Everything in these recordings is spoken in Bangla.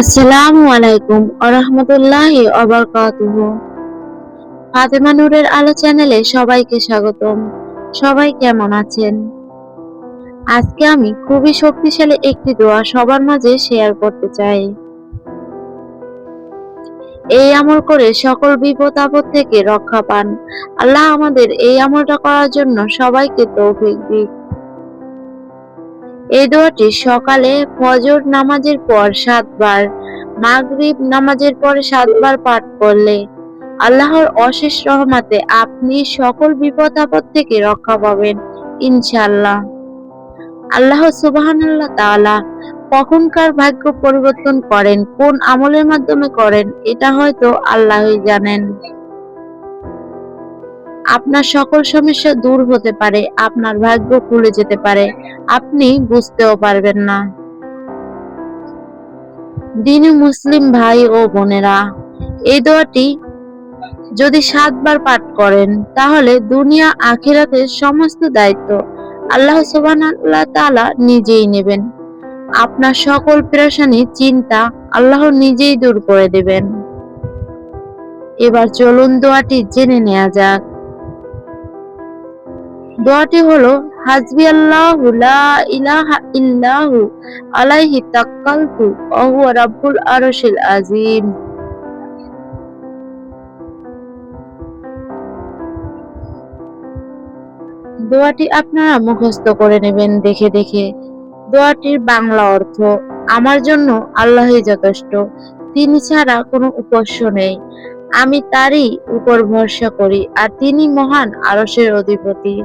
আসসালামু আলাইকুম ওয়া বারাকাতুহু। ফাতেমা নূরের আলো চ্যানেলে সবাইকে স্বাগতম। সবাই কেমন আছেন? আজকে আমি খুবই শক্তিশালী একটি দোয়া সবার মাঝে শেয়ার করতে চাই। এই আমল করে সকল বিপদ আপদ থেকে রক্ষা পান। আল্লাহ আমাদের এই আমলটা করার জন্য সবাইকে তৌফিক দিক। এই দোয়াটি সকালে ফজর নামাজের পর ৭ বার, মাগরিব নামাজের পরে ৭ বার পাঠ করলে আল্লাহর অশেষ রহমতে আপনি সকল বিপদ আপদ থেকে রক্ষা পাবেন ইনশাআল্লাহ। আল্লাহ সুবহানাল্লাহ তাআলা কখন কার ভাগ্য পরিবর্তন করেন, কোন আমলের মাধ্যমে করেন, এটা হয়তো আল্লাহই জানেন। আপনার সকল সমস্যা দূর হতে পারে, আপনার ভাগ্য খুলে যেতে পারে, আপনি বুঝতেও পারবেন না। দ্বিনীয় মুসলিম ভাই ও বোনেরা, এই দোয়াটি যদি ৭ বার পাঠ করেন তাহলে দুনিয়া আখিরাতের সমস্ত দায়িত্ব আল্লাহ সুবহানাহু তাআলা নিজেই নেবেন। আপনার সকল পেরেশানি চিন্তা আল্লাহ নিজেই দূর করে দেবেন। এবার চলুন দোয়াটি জেনে নেওয়া যাক। দোয়াটি হলো হাসবিয়াল্লাহু লা ইলাহা ইল্লাহু আলাইহি তাওয়াক্কালতু ওয়া হুয়া রাব্বুল আরশিল আযীম। দোয়াটি আপনারা মুখস্থ করে নেবেন দেখে দেখে। দোয়াটির বাংলা অর্থ: আমার জন্য আল্লাহই যথেষ্ট, তিনি ছাড়া কোনো উপাস্য নেই, আমি তারই উপর ভরসা করি আর তিনি মহান আরশের অধিপতি।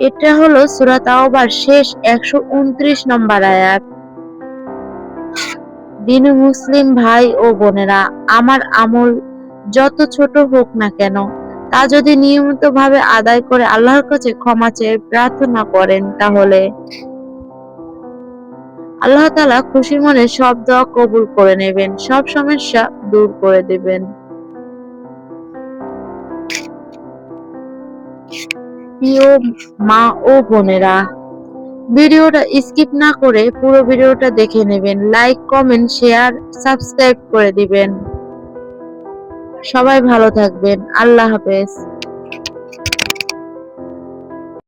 এটা হলো সূরা তাওবার শেষ ১২৯ নম্বর আয়াত। দিনু মুসলিম ভাই ও বোনেরা, আমার আমল যত ছোট হোক না কেন, তা যদি নিয়মিতভাবে আদায় করে আল্লাহর কাছে ক্ষমা চেয়ে প্রার্থনা করেন তাহলে আল্লাহ তাআলা খুশির মনে সব দোয়া কবুল করে নেবেন, সব সমস্যা দূর করে দেবেন। প্রিয় মা ও বোনেরা, ভিডিওটা স্কিপ না করে পুরো ভিডিওটা দেখে নেবেন, লাইক, কমেন্ট, শেয়ার, সাবস্ক্রাইব করে দিবেন। সবাই ভালো থাকবেন। আল্লাহ হাফেজ।